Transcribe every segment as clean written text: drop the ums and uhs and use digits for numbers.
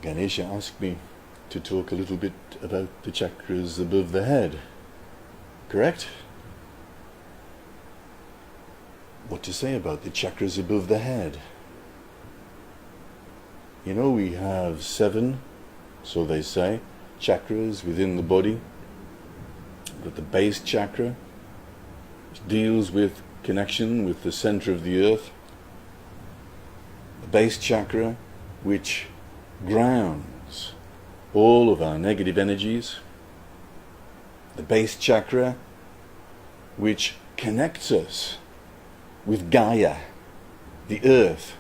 Ganesha asked me to talk a little bit about the chakras above the head. Correct? What to say about the chakras above the head? You know, we have 7, so they say, chakras within the body. But the base chakra, which deals with connection with the center of the earth. The base chakra, which grounds all of our negative energies. The base chakra, which connects us with Gaia, the earth.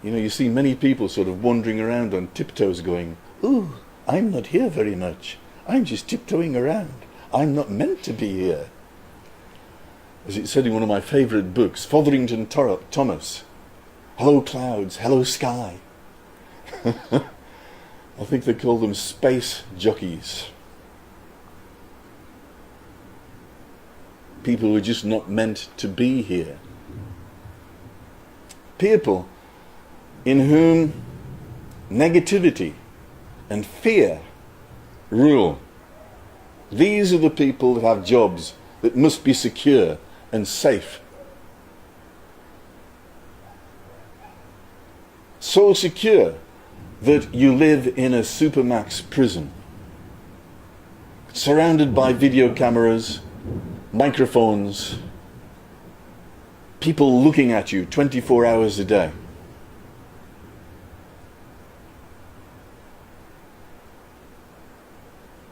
You know, you see many people sort of wandering around on tiptoes going, "Ooh, I'm not here very much. I'm just tiptoeing around. I'm not meant to be here." As it said in one of my favourite books, Fotherington Thomas, "Hello clouds, hello sky." I think they call them space jockeys. People who are just not meant to be here. People in whom negativity and fear rule. These are the people that have jobs that must be secure and safe. So secure that you live in a supermax prison, surrounded by video cameras, microphones, people looking at you 24 hours a day.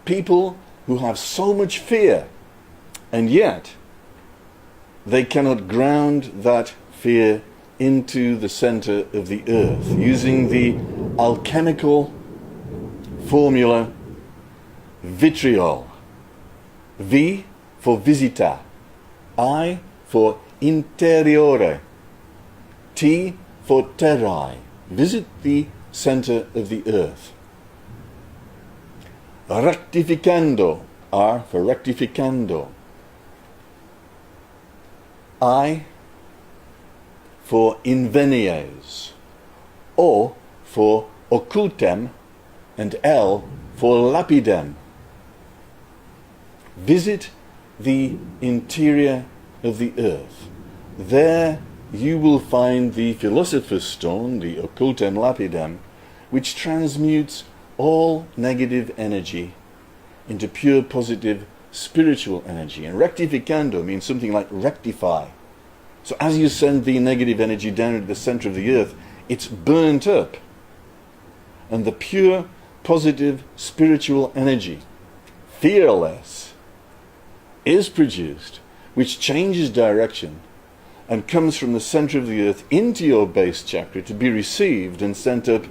People who have so much fear, and yet they cannot ground that fear into the center of the earth using the alchemical formula vitriol. V for visita, I for interiore, T for terrae, visit the center of the earth. Rectificando, R for rectificando, I for invenies, O for occultem, and L for lapidem. Visit the interior of the earth. There you will find the philosopher's stone, the occultem lapidem, which transmutes all negative energy into pure positive spiritual energy. And rectificando means something like rectify. So as you send the negative energy down into the center of the earth, it's burnt up. And the pure positive spiritual energy, fearless, is produced, which changes direction and comes from the center of the earth into your base chakra to be received and sent up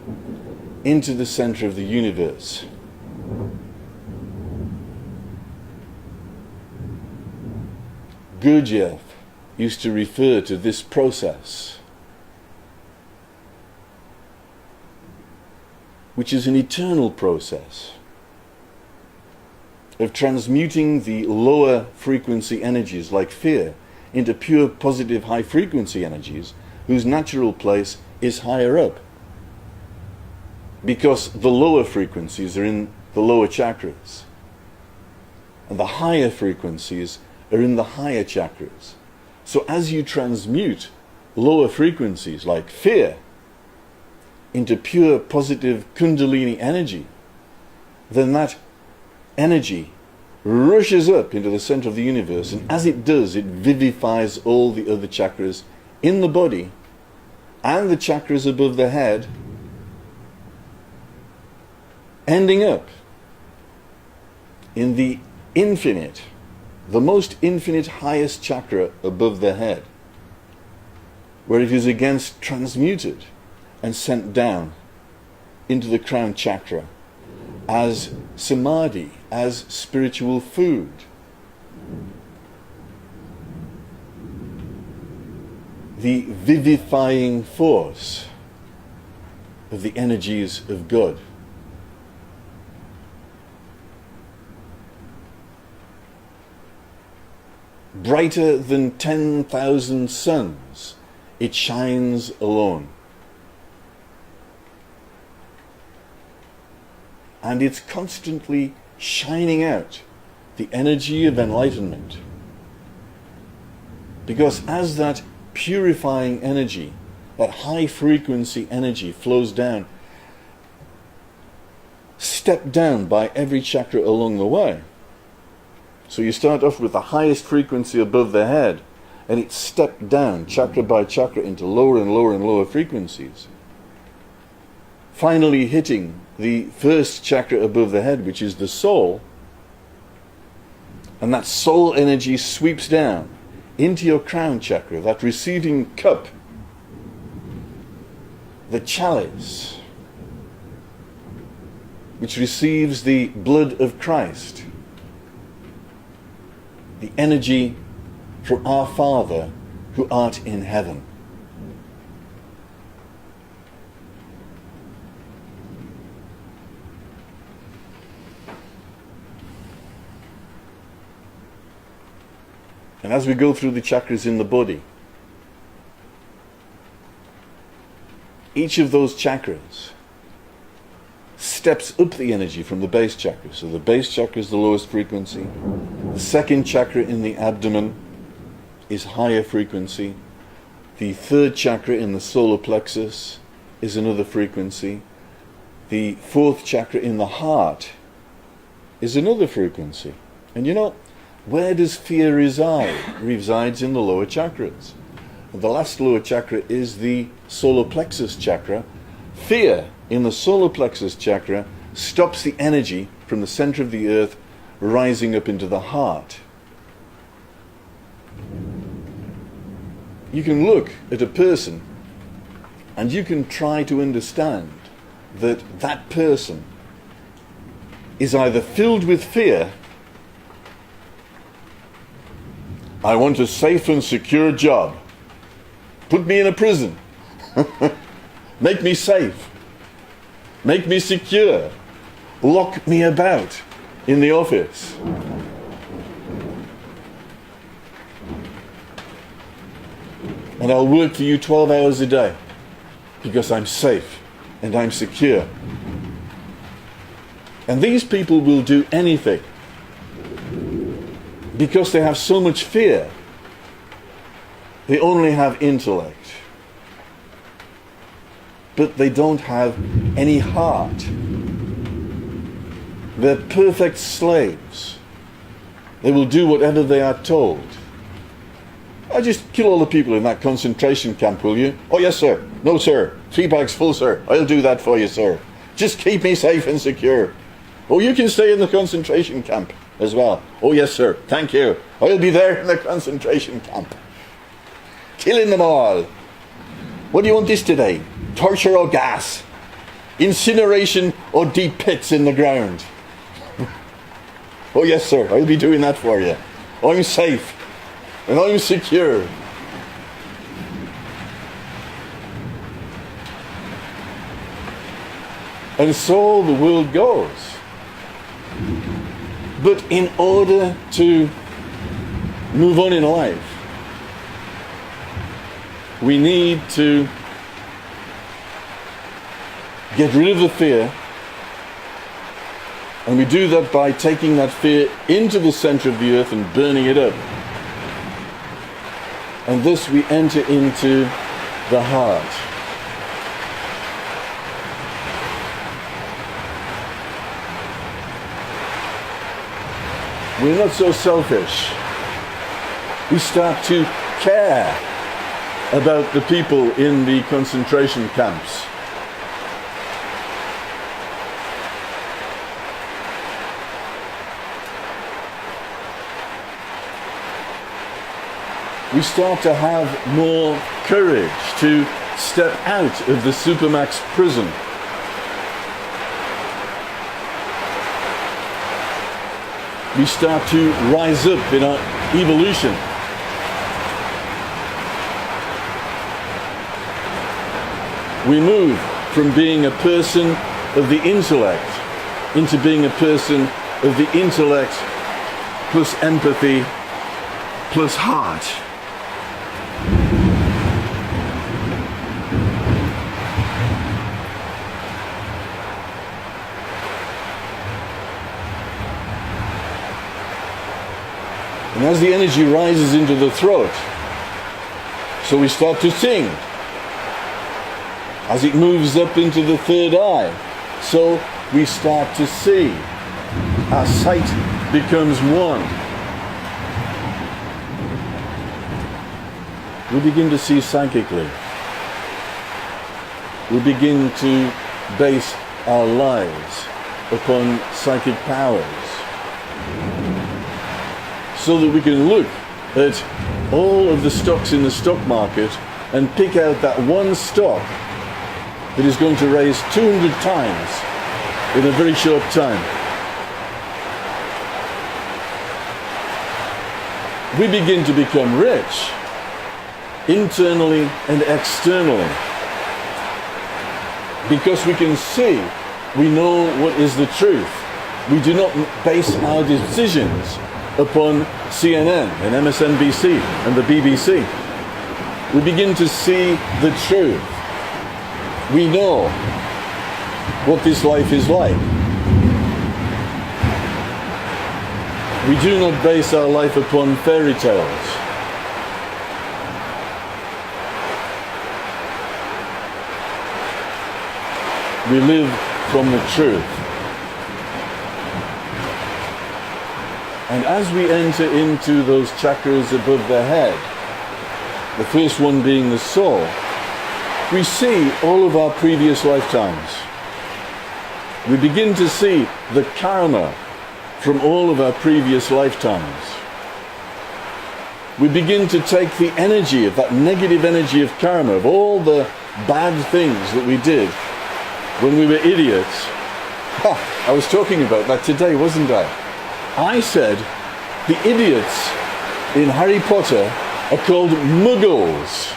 into the center of the universe. Gurdjieff used to refer to this process, which is an eternal process of transmuting the lower frequency energies like fear into pure positive high frequency energies whose natural place is higher up, because the lower frequencies are in the lower chakras and the higher frequencies are in the higher chakras. So as you transmute lower frequencies like fear into pure positive kundalini energy, then that energy rushes up into the center of the universe, and as it does, it vivifies all the other chakras in the body and the chakras above the head, ending up in the infinite, the most infinite highest chakra above the head, where it is again transmuted and sent down into the crown chakra as samadhi, as spiritual food. The vivifying force of the energies of God. Brighter than 10,000 suns, it shines alone. and it's constantly shining out the energy of enlightenment. Because as that purifying energy, that high frequency energy flows down, stepped down by every chakra along the way. So you start off with the highest frequency above the head, and it's stepped down chakra by chakra into lower and lower and lower frequencies, finally hitting the first chakra above the head, which is the soul. And that soul energy sweeps down into your crown chakra, that receiving cup, the chalice, which receives the blood of Christ, the energy from our Father who art in heaven. And as we go through the chakras in the body, each of those chakras steps up the energy from the base chakra. So the base chakra is the lowest frequency. The second chakra in the abdomen is higher frequency. The third chakra in the solar plexus is another frequency. The fourth chakra in the heart is another frequency. And you know, where does fear reside? It resides in the lower chakras. And the last lower chakra is the solar plexus chakra. Fear in the solar plexus chakra stops the energy from the center of the earth rising up into the heart. You can look at a person and you can try to understand that that person is either filled with fear. I want a safe and secure job. Put me in a prison. Make me safe. Make me secure. Lock me about in the office. And I'll work for you 12 hours a day because I'm safe and I'm secure. And these people will do anything because they have so much fear. They only have intellect, but they don't have any heart. They're perfect slaves. They will do whatever they are told. I just kill all the people in that concentration camp, will you? Oh yes, sir. No, sir. 3 bags full, sir. I'll do that for you, sir. Just keep me safe and secure. Oh, you can stay in the concentration camp as well. Oh yes, sir. Thank you. I'll be there in the concentration camp. Killing them all. What do you want this today? Torture or gas? Incineration or deep pits in the ground? Oh yes, sir. I'll be doing that for you. I'm safe. And I'm secure. And so the world goes. But in order to move on in life, we need to get rid of the fear. And we do that by taking that fear into the center of the earth and burning it up. And thus we enter into the heart. We're not so selfish. We start to care about the people in the concentration camps. We start to have more courage to step out of the Supermax prison. We start to rise up in our evolution. We move from being a person of the intellect into being a person of the intellect plus empathy plus heart. And as the energy rises into the throat, so we start to sing. As it moves up into the third eye, so we start to see. Our sight becomes one. We begin to see psychically. We begin to base our lives upon psychic powers, so that we can look at all of the stocks in the stock market and pick out that one stock that is going to raise 200 times in a very short time. We begin to become rich, internally and externally, because we can see, we know what is the truth. We do not base our decisions upon CNN and MSNBC and the BBC. We begin to see the truth. We know what this life is like. We do not base our life upon fairy tales. We live from the truth. And as we enter into those chakras above the head, the first one being the soul, we see all of our previous lifetimes. We begin to see the karma from all of our previous lifetimes. We begin to take the energy of that negative energy of karma, of all the bad things that we did when we were idiots. I was talking about that today, wasn't I? I said the idiots in Harry Potter are called muggles.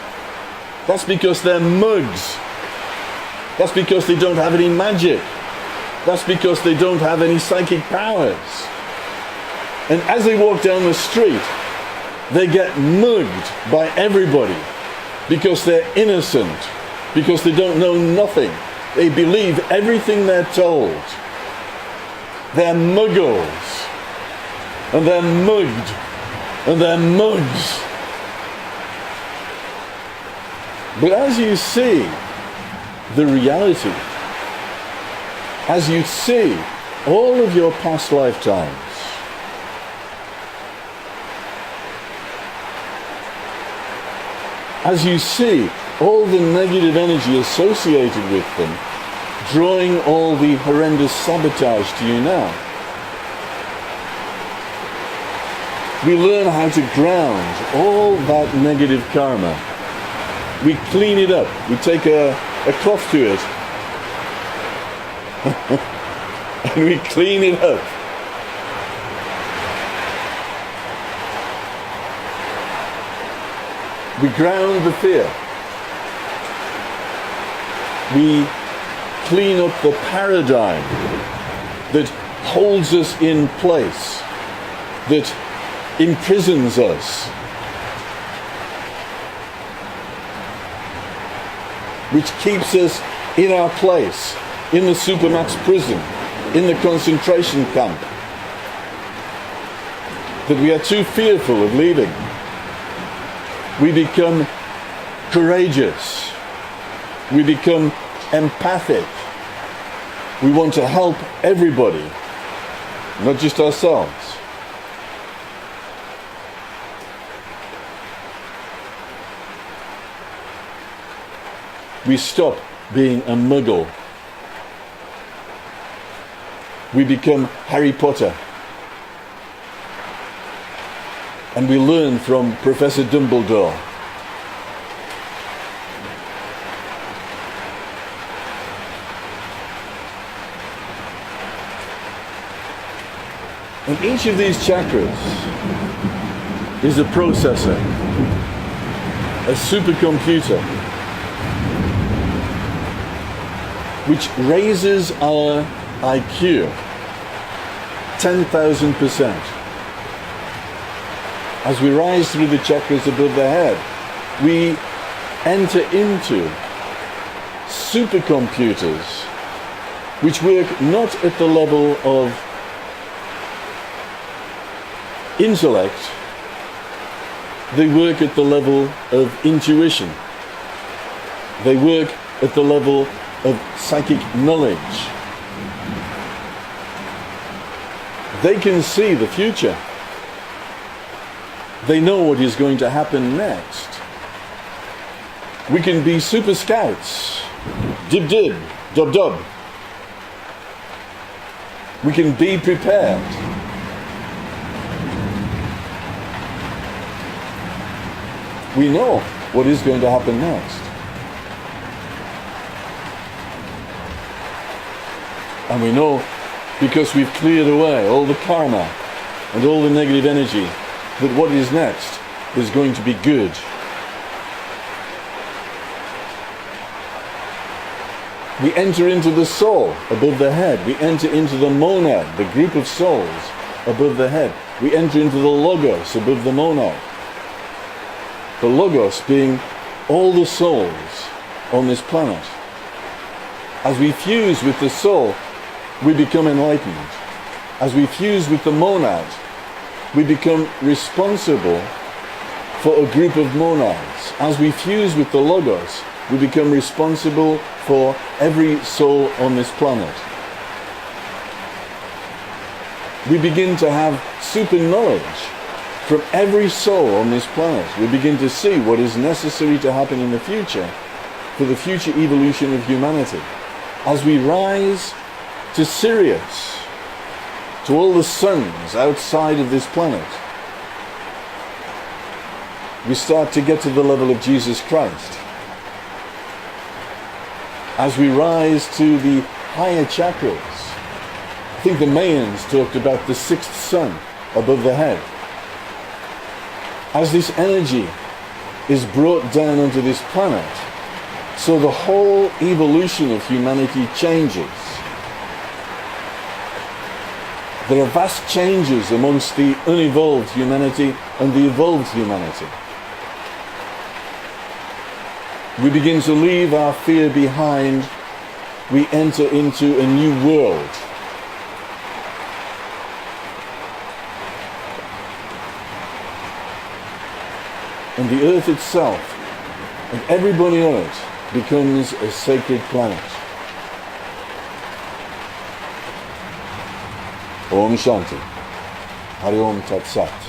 That's because they're mugs. That's because they don't have any magic. That's because they don't have any psychic powers. And as they walk down the street, they get mugged by everybody because they're innocent, because they don't know nothing. They believe everything they're told. They're muggles. And they're mugged. And they're mugs. But as you see the reality, as you see all of your past lifetimes, as you see all the negative energy associated with them, drawing all the horrendous sabotage to you now, we learn how to ground all that negative karma. We clean it up. We take a cloth to it and we clean it up. We ground the fear. We clean up the paradigm that holds us in place, that imprisons us, which keeps us in our place, in the supermax prison, in the concentration camp, that we are too fearful of leaving. We become courageous. We become empathic. We want to help everybody, not just ourselves. We stop being a muggle. We become Harry Potter. And we learn from Professor Dumbledore. And each of these chakras is a processor, a supercomputer, which raises our IQ 10,000%. As we rise through the chakras above the head, we enter into supercomputers which work not at the level of intellect, They work at the level of intuition. They work at the level of psychic knowledge. They can see the future. They know what is going to happen next. We can be super scouts. Dib dib, dub dub. We can be prepared. We know what is going to happen next. And we know, because we've cleared away all the karma and all the negative energy, that what is next is going to be good. We enter into the soul above the head. We enter into the monad, the group of souls above the head. We enter into the logos above the monad. The logos being all the souls on this planet. As we fuse with the soul, we become enlightened. As we fuse with the monad, we become responsible for a group of monads. As we fuse with the logos, we become responsible for every soul on this planet. We begin to have super knowledge from every soul on this planet. We begin to see what is necessary to happen in the future for the future evolution of humanity. As we rise to Sirius, to all the suns outside of this planet, we start to get to the level of Jesus Christ. As we rise to the higher chakras, I think the Mayans talked about the sixth sun above the head. As this energy is brought down onto this planet, so the whole evolution of humanity changes. There are vast changes amongst the unevolved humanity and the evolved humanity. We begin to leave our fear behind. We enter into a new world. And the earth itself, and everybody on it, becomes a sacred planet. Om Shanti. Hari Om Tat Sat.